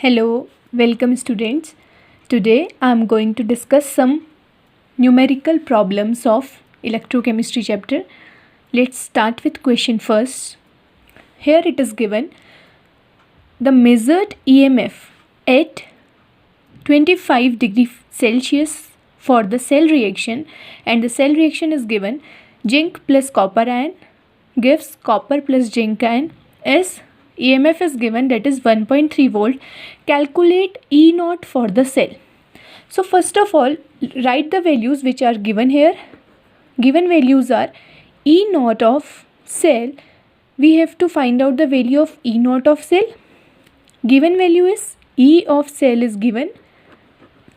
Hello, welcome students. Today I am going to discuss some numerical problems of electrochemistry chapter. Let's start with question first. Here it is given the measured EMF at 25 degree Celsius for the cell reaction, and the cell reaction is given zinc plus copper ion gives copper plus zinc ion as EMF is given, that is 1.3 volt. Calculate E naught for the cell. So first of all, write the values which are given here. Given values are E naught of cell. We have to find out the value of E naught of cell. Given value is E of cell is given,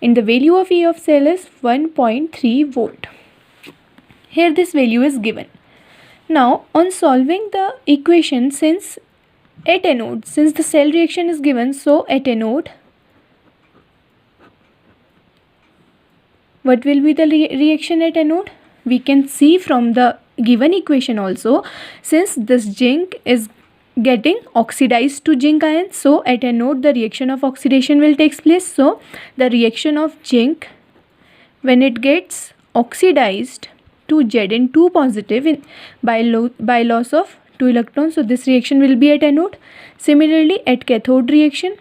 and the value of E of cell is 1.3 volt. Here this value is given. Now on solving the equation, since the cell reaction is given, so at anode, what will be the reaction at anode? We can see from the given equation also, since this zinc is getting oxidized to zinc ion, so at anode the reaction of oxidation will take place. So the reaction of zinc, when it gets oxidized to Zn2 positive by loss of 2 electrons, so this reaction will be at anode. Similarly at cathode reaction,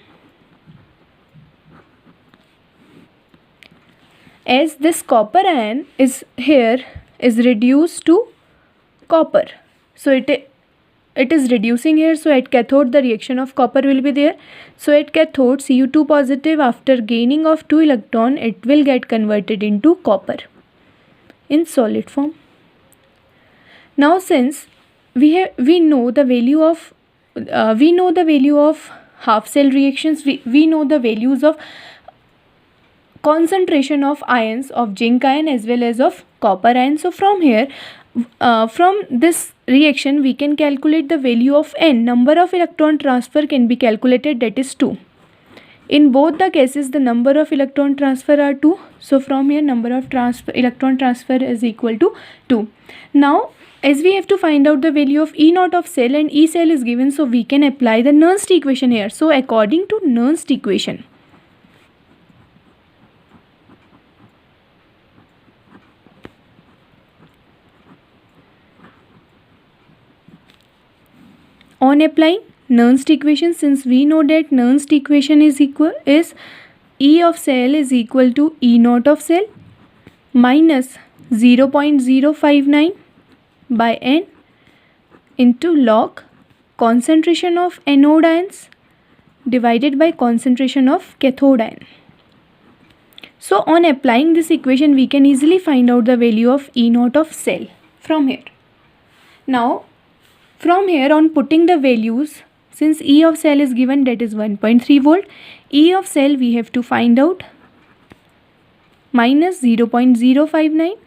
as this copper ion is here is reduced to copper, so it is reducing here, so at cathode the reaction of copper will be there. So at cathode Cu2 positive, after gaining of 2 electron, it will get converted into copper in solid form. Now since we know the value of half cell reactions, we know the values of concentration of ions of zinc ion as well as of copper ion. So from here, from this reaction we can calculate the value of N, number of electron transfer can be calculated, that is 2. In both the cases the number of electron transfer are 2, so from here number of electron transfer is equal to 2. Now as we have to find out the value of E naught of cell and E cell is given, so we can apply the Nernst equation here. So according to Nernst equation, on applying Nernst equation, since we know that Nernst equation is E of cell is equal to E naught of cell minus 0.059 by N into log concentration of anode ions divided by concentration of cathode ion. So on applying this equation we can easily find out the value of E naught of cell from here. Now from here on putting the values, since E of cell is given, that is 1.3 volt, E of cell we have to find out minus 0.059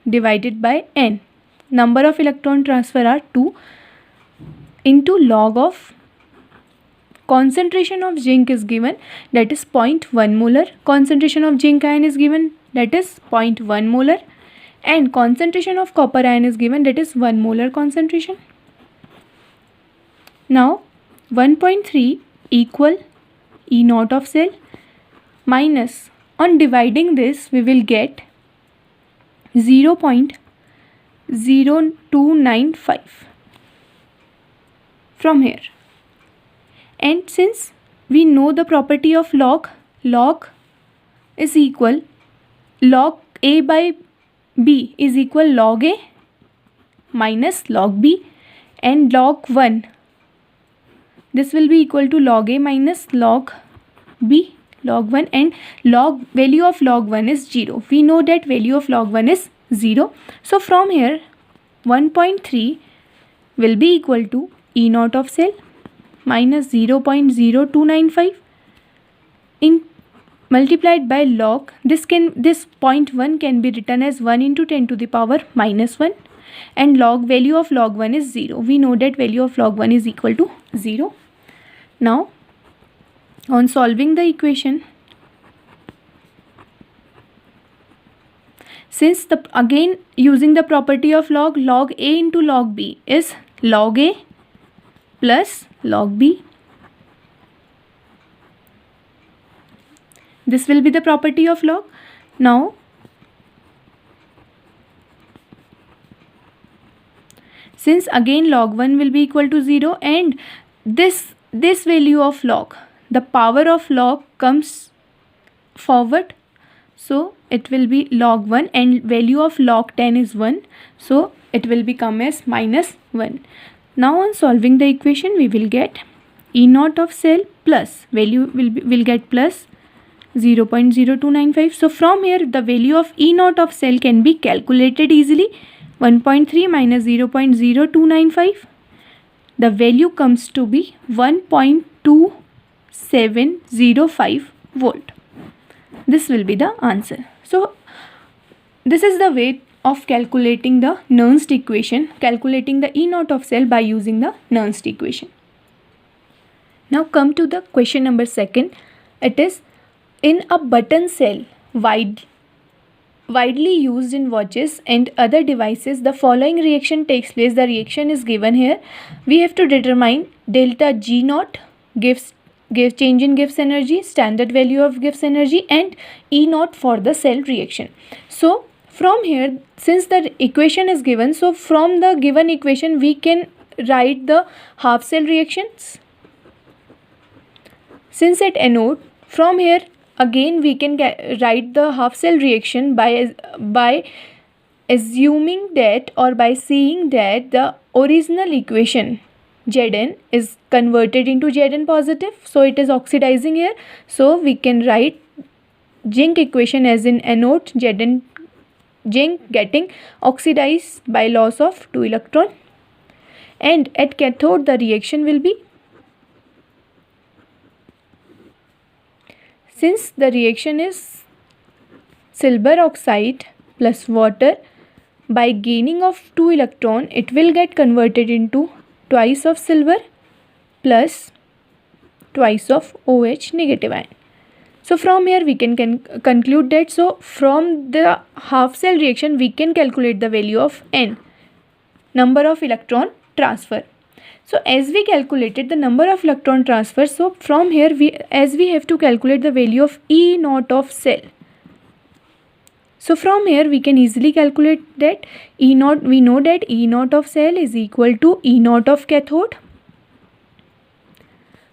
divided by N. Number of electron transfer are 2 into log of concentration of zinc is given, that is 0.1 molar. Concentration of zinc ion is given, that is 0.1 molar, and concentration of copper ion is given, that is 1 molar concentration. Now 1.3 equal E naught of cell minus, on dividing this we will get 0.0295 from here. And since we know the property of log is equal, log A by B is equal log A minus log B, and log 1, this will be equal to log A minus log B, log 1, and value of log 1 is 0. We know that value of log 1 is 0. So from here 1.3 will be equal to E naught of cell minus 0.0295 in multiplied by log, this 0.1 can be written as 1 into 10 to the power minus 1, and value of log 1 is 0. We know that value of log 1 is equal to 0. Now on solving the equation, since again using the property of log A into log B is log A plus log B This will be the property of log. Now since again log 1 will be equal to 0 and this value of log, the power of log comes forward, so it will be log 1 and value of log 10 is 1, so it will become as minus 1. Now on solving the equation we will get E naught of cell plus value will get plus 0.0295. So from here the value of E naught of cell can be calculated easily. 1.3 minus 0.0295, the value comes to be 1.2705 volt. This will be the answer. So this is the way of calculating the Nernst equation, calculating the E naught of cell by using the Nernst equation. Now come to the question number 2. It is, in a button cell widely used in watches and other devices, the following reaction takes place. The reaction is given here. We have to determine delta G naught, change in Gibbs energy, standard value of Gibbs energy, and E naught for the cell reaction. So from here, since the equation is given, so from the given equation we can write the half cell reactions. Since at anode, from here again we can write the half cell reaction by assuming that, or by seeing that the original equation Zn is converted into Zn positive, so it is oxidizing here, so we can write zinc equation as in anode zinc getting oxidized by loss of 2 electron, and at cathode the reaction will be, since the reaction is silver oxide plus water, by gaining of 2 electron it will get converted into twice of silver plus twice of OH negative ion. So from here we can conclude that, so from the half cell reaction we can calculate the value of N, number of electron transfer. So as we calculated the number of electron transfer, so from here we have to calculate the value of E naught of cell. So from here we can easily calculate that E naught, we know that E naught of cell is equal to E naught of cathode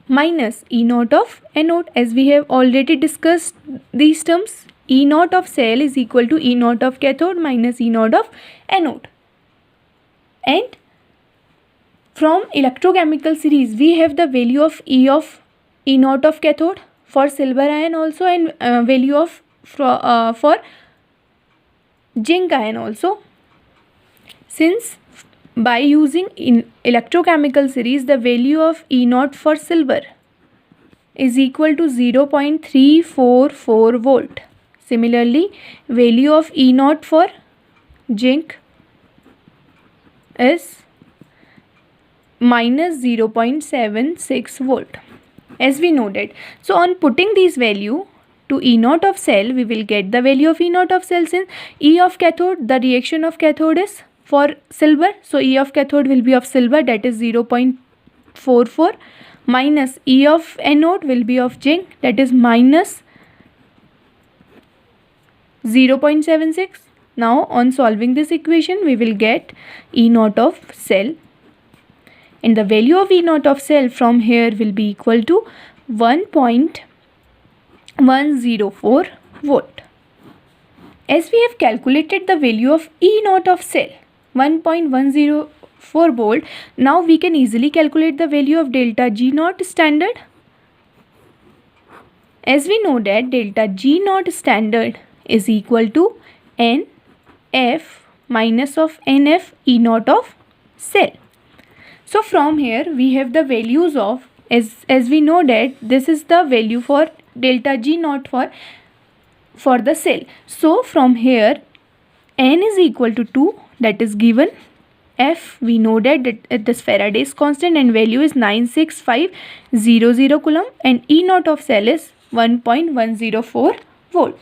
minus E naught of anode. As we have already discussed these terms, E naught of cell is equal to E naught of cathode minus E naught of anode. And from electrochemical series we have the value of E naught of cathode for silver ion also, and value of for zinc ion also. Since by using in electrochemical series the value of E naught for silver is equal to 0.344 volt. Similarly, value of E naught for zinc is minus 0.76 volt, as we know that. So on putting these value to E naught of cell, we will get the value of E naught of cell. Since E of cathode, the reaction of cathode is for silver, so E of cathode will be of silver, that is 0.44, minus E of anode will be of zinc, that is minus 0.76. Now on solving this equation we will get E naught of cell, and the value of E naught of cell from here will be equal to 1.104 volt. As we have calculated the value of E naught of cell 1.104 volt, now we can easily calculate the value of delta G naught standard. As we know that delta G naught standard is equal to NF minus of NF E naught of cell. So from here we have the values of, as we know that this is the value for delta G naught for the cell. So from here N is equal to 2, that is given. F, we know that it is Faraday's constant and value is 96500 coulomb, and E naught of cell is 1.104 volt.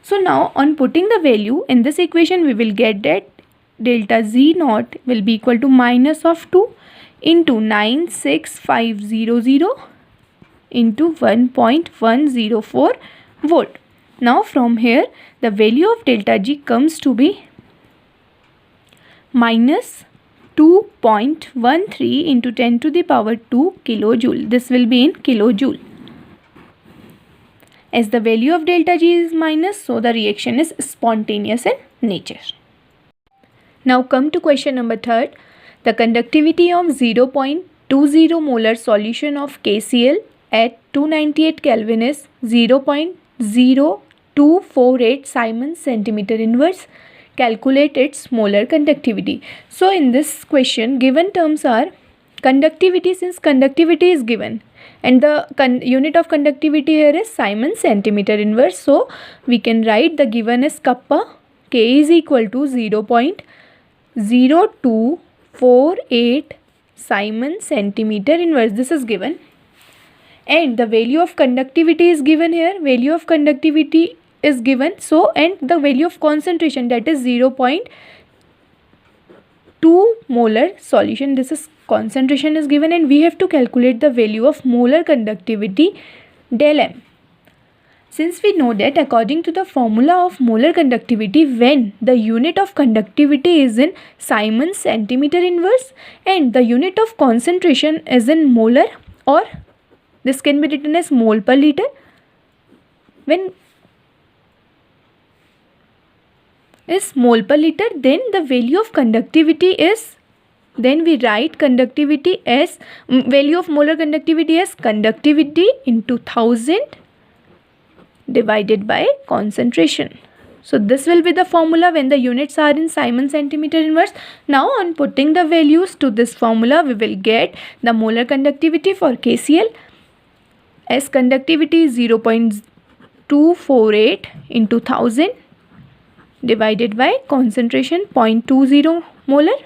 So now on putting the value in this equation we will get that delta Z naught will be equal to minus of 2 into 96500 into 1.104 volt. Now from here the value of delta G comes to be minus 2.13 into 10 to the power 2 kilojoule. This will be in kilojoule. As the value of delta G is minus, so the reaction is spontaneous in nature. Now come to question number 3. The conductivity of 0.20 molar solution of KCl at 298 Kelvin is 0.0248 Siemens centimeter inverse. Calculate its molar conductivity. So in this question given terms are conductivity, since conductivity is given and the unit of conductivity here is Siemens centimeter inverse. So we can write the given is kappa, K is equal to 0.0248 Siemens centimeter inverse. This is given. And the value of conductivity is given here. Value of conductivity is given. So and the value of concentration, that is 0.2 molar solution. This is concentration is given, and we have to calculate the value of molar conductivity del M. Since we know that according to the formula of molar conductivity, when the unit of conductivity is in Siemens centimeter inverse and the unit of concentration is in molar, or this can be written as mole per liter, when is mole per liter, then the value of conductivity is, then we write conductivity as value of molar conductivity as conductivity into 1000 divided by concentration. So this will be the formula when the units are in Siemens centimeter inverse. Now on putting the values to this formula, we will get the molar conductivity for KCl as conductivity is 0.248 into 1000 divided by concentration 0.20 molar.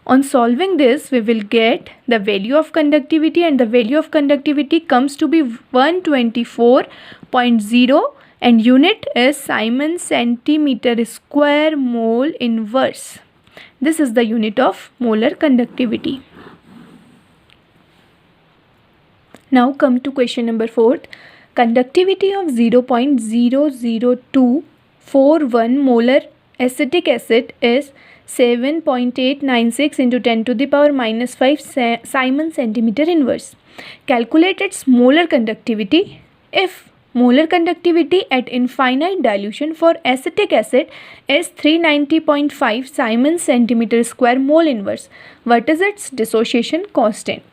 On solving this, we will get the value of conductivity, and the value of conductivity comes to be 124.0 and unit is Siemens centimeter square mole inverse. This is the unit of molar conductivity. Now come to question number 4. Conductivity of 0.00241 molar acetic acid is 7.896 into 10 to the power minus 5 Siemens centimeter inverse. Calculate its molar conductivity if molar conductivity at infinite dilution for acetic acid is 390.5 Siemens centimeter square mole inverse. What is its dissociation constant?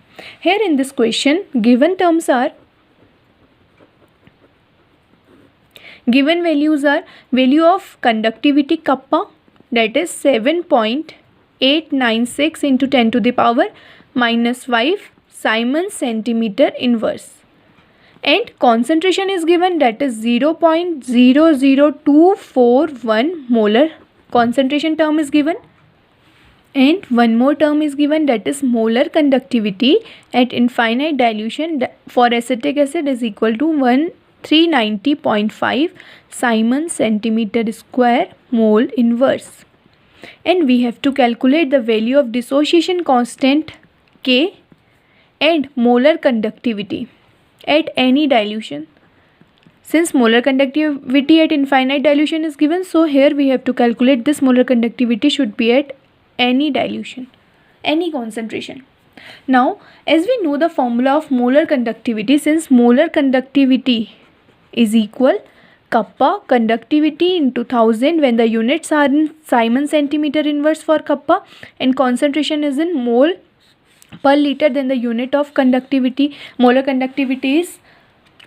Here in this question, given terms are, given values are value of conductivity kappa, that is 7.896 into 10 to the power minus 5 Siemens centimeter inverse, and concentration is given, that is 0.00241 molar concentration term is given, and one more term is given, that is molar conductivity at infinite dilution for acetic acid is equal to 390.5 Siemens centimeter square mole inverse. And we have to calculate the value of dissociation constant K and molar conductivity at any dilution. Since molar conductivity at infinite dilution is given, so here we have to calculate this molar conductivity should be at any dilution, any concentration. Now as we know the formula of molar conductivity, since molar conductivity is equal kappa conductivity into 1000 when the units are in Siemens centimeter inverse for kappa and concentration is in mole per liter, then the unit of conductivity, molar conductivity is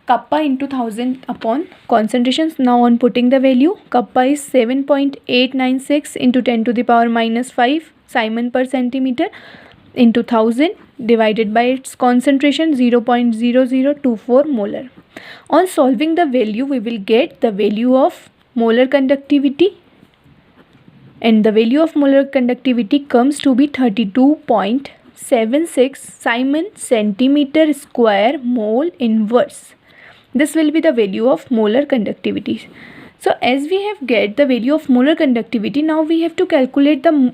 kappa into 1000 upon concentrations. Now on putting the value, kappa is 7.896 into 10 to the power minus 5 Siemens per centimeter into 1000 divided by its concentration 0.0024 molar. On solving the value, we will get the value of molar conductivity, and the value of molar conductivity comes to be 32.76 Siemens centimeter square mole inverse. This will be the value of molar conductivity. So as we have get the value of molar conductivity, now we have to calculate the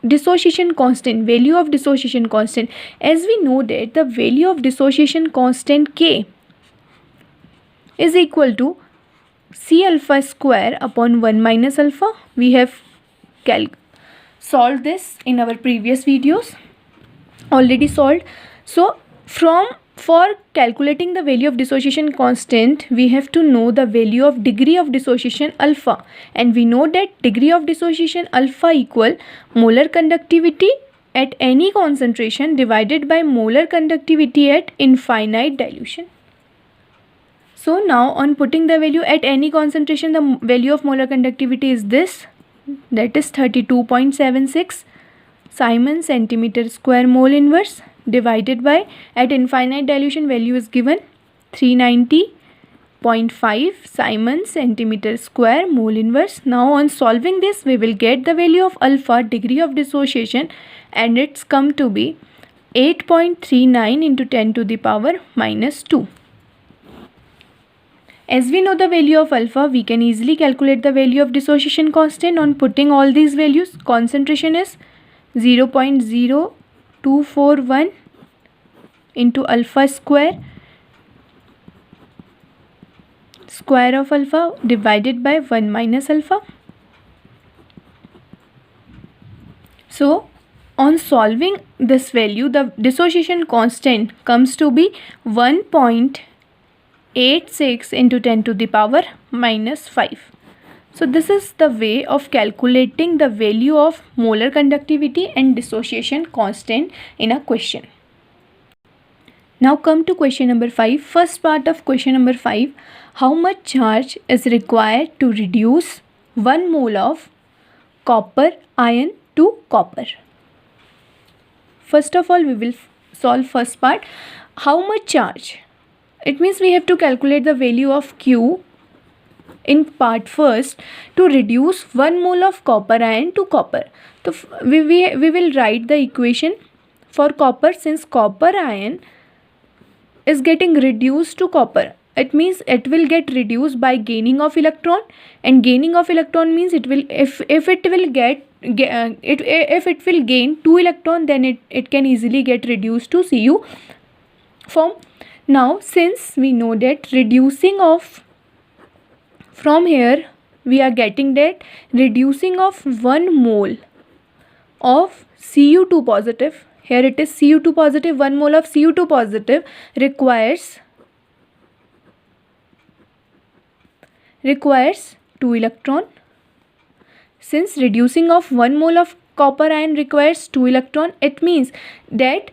dissociation constant, value of dissociation constant. As we know that the value of dissociation constant K is equal to C alpha square upon 1 minus alpha. We have solved this in our previous videos, already solved. So for calculating the value of dissociation constant, we have to know the value of degree of dissociation alpha, and we know that degree of dissociation alpha equal molar conductivity at any concentration divided by molar conductivity at infinite dilution. So now on putting the value at any concentration, the value of molar conductivity is this, that is 32.76 Simon centimeter square mole inverse, divided by, at infinite dilution value is given 390.5 Simon centimeter square mole inverse. Now on solving this, we will get the value of alpha, degree of dissociation, and it's come to be 8.39 into 10 to the power minus 2. As we know the value of alpha, we can easily calculate the value of dissociation constant on putting all these values. Concentration is 0.0241 into alpha square of alpha divided by 1 minus alpha. So on solving this value, the dissociation constant comes to be 1.86 into 10 to the power minus 5. So this is the way of calculating the value of molar conductivity and dissociation constant in a question. Now come to question number 5. First part of question number 5. How much charge is required to reduce 1 mole of copper ion to copper? First of all, we will solve first part. How much charge? It means we have to calculate the value of Q in part first to reduce 1 mole of copper ion to copper. So we will write the equation for copper. Since copper ion is getting reduced to copper, it means it will get reduced by gaining of electron, and gaining of electron means it will, if it will gain 2 electron, then it can easily get reduced to Cu form. Now since we know that reducing of, from here we are getting that reducing of 1 mole of Cu2 positive, here it is Cu2 positive, 1 mole of Cu2 positive requires 2 electron. Since reducing of 1 mole of copper ion requires 2 electron, it means that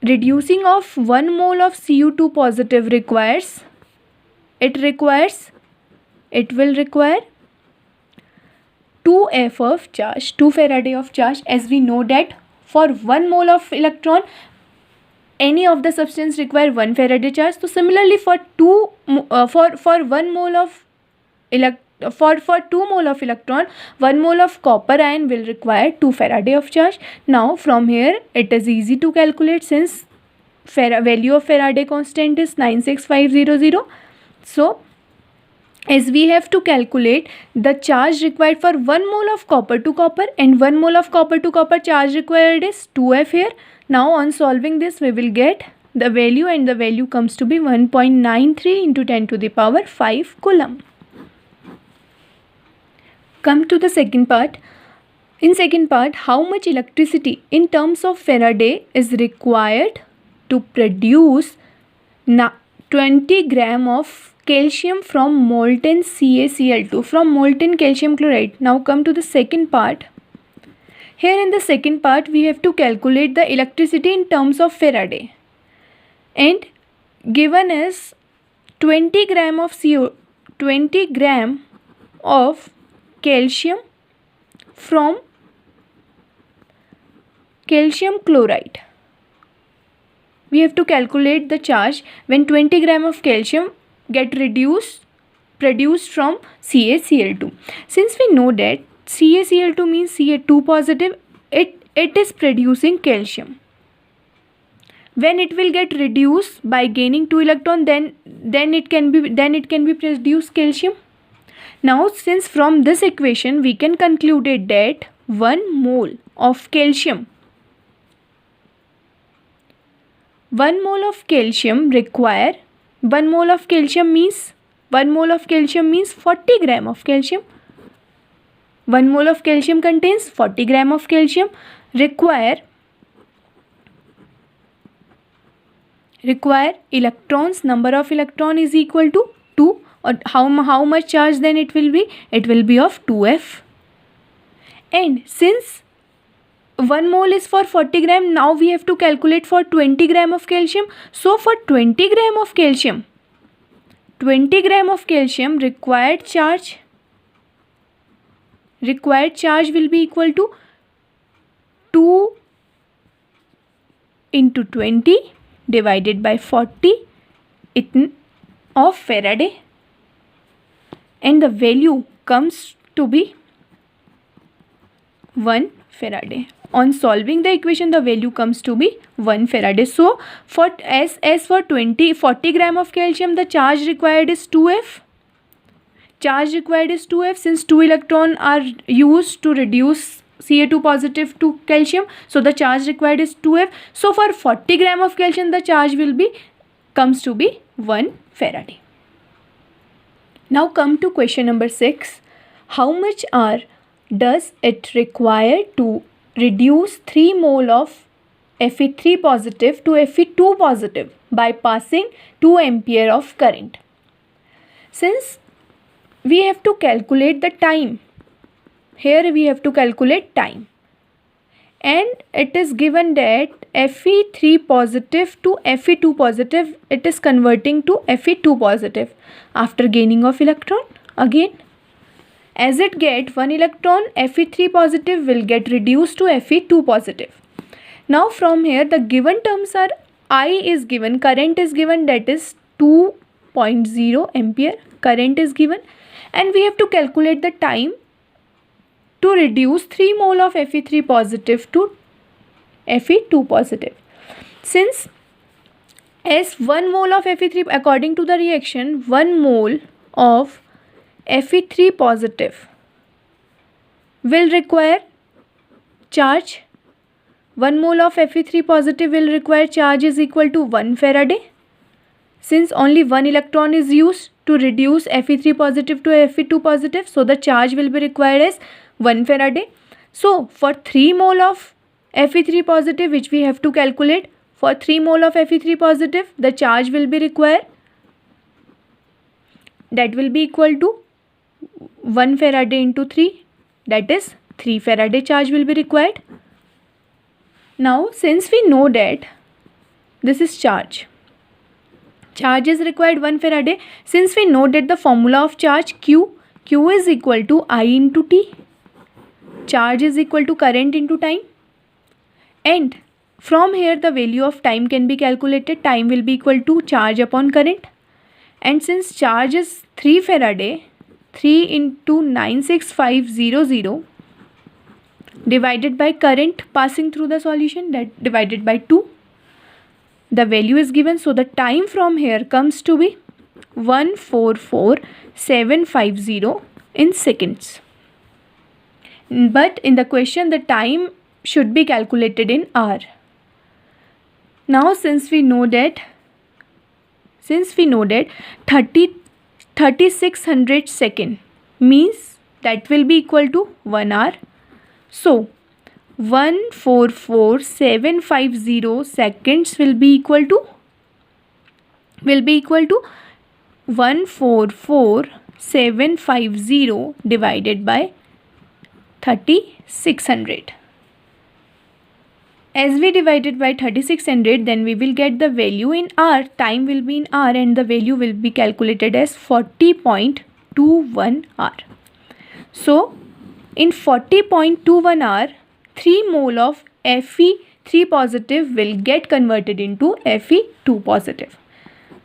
reducing of 1 mole of Cu2 positive it will require 2 F of charge, 2 Faraday of charge, as we know that for 1 mole of electron any of the substance require 1 Faraday charge. So similarly for 2 mole of for 2 mole of electron, 1 mole of copper ion will require 2 Faraday of charge. Now from here it is easy to calculate, since value of Faraday constant is 96500. So as we have to calculate the charge required for 1 mole of copper to copper, and 1 mole of copper to copper charge required is 2F here. Now on solving this, we will get the value, and the value comes to be 1.93 into 10 to the power 5 coulomb. Come to the second part. In second part, how much electricity in terms of Faraday is required to produce 20 gram of calcium from molten CaCl2, from molten calcium chloride. Now come to the second part. Here in the second part, we have to calculate the electricity in terms of Faraday, and given is 20 gram of calcium from calcium chloride. We have to calculate the charge when 20 gram of calcium get produced from CaCl2. Since we know that CaCl2 means Ca2 positive, it is producing calcium. When it will get reduced by gaining 2 electron, then it can be produced calcium. Now since from this equation we can conclude that 1 mole of calcium means 1 1 mole of calcium means 40 gram of calcium. 1 mole of calcium contains 40 gram of calcium. Require electrons, number of electron is equal to 2. Or how much charge then it will be? It will be of 2F. And since 1 mole is for 40 gram, now we have to calculate for 20 gram of calcium. So for 20 gram of calcium, required charge will be equal to 2 into 20 divided by 40 of Faraday, and the value comes to be 1 Faraday. On solving the equation, the value comes to be 1 Faraday. So for 40 gram of calcium, the charge required is 2F. Since 2 electrons are used to reduce Ca2 positive to calcium, so the charge required is 2F. So for 40 gram of calcium, the charge comes to be 1 Faraday. Now come to question number 6. How much R does it require to reduce 3 mole of Fe3 positive to Fe2 positive by passing 2 ampere of current? Since we have to calculate the time, here we have to calculate time, and it is given that Fe3 positive to Fe2 positive, it is converting to Fe2 positive after gaining of electron. Again, as it get 1 electron, Fe3 positive will get reduced to Fe2 positive. Now from here the given terms are I is given, current is given, that is 2.0 ampere current is given, and we have to calculate the time to reduce 3 mole of Fe3 positive to Fe2 positive. Since as 1 mole of Fe3, according to the reaction, 1 mole of Fe3 positive will require charge. 1 mole of Fe3 positive will require charge is equal to 1 Faraday. Since only 1 electron is used to reduce Fe3 positive to Fe2 positive, so the charge will be required as 1 Faraday. So for 3 mole of Fe3 positive, which we have to calculate, for 3 mole of Fe3 positive, the charge will be required. That will be equal to 1 Faraday into 3, that is 3 Faraday charge will be required. Now since we know that this is charge is required 1 Faraday, since we know that the formula of charge Q is equal to I into T, charge is equal to current into time, and from here the value of time can be calculated. Time will be equal to charge upon current, and since charge is 3 Faraday, 3 into 96500 divided by current passing through the solution, that divided by 2. The value is given, so the time from here comes to be 144,750 in seconds. But in the question the time should be calculated in hour. Now since we know that 3600 second means that will be equal to 1 hour. So 144,750 seconds will be equal to 144,750 divided by 3600. As we divided by 3600, then we will get the value in hour. Time will be in hour and the value will be calculated as 40.21 hour. So in 40.21 hour, 3 mole of Fe3 positive will get converted into Fe2 positive.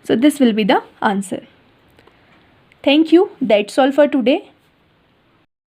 So this will be the answer. Thank you. That's all for today.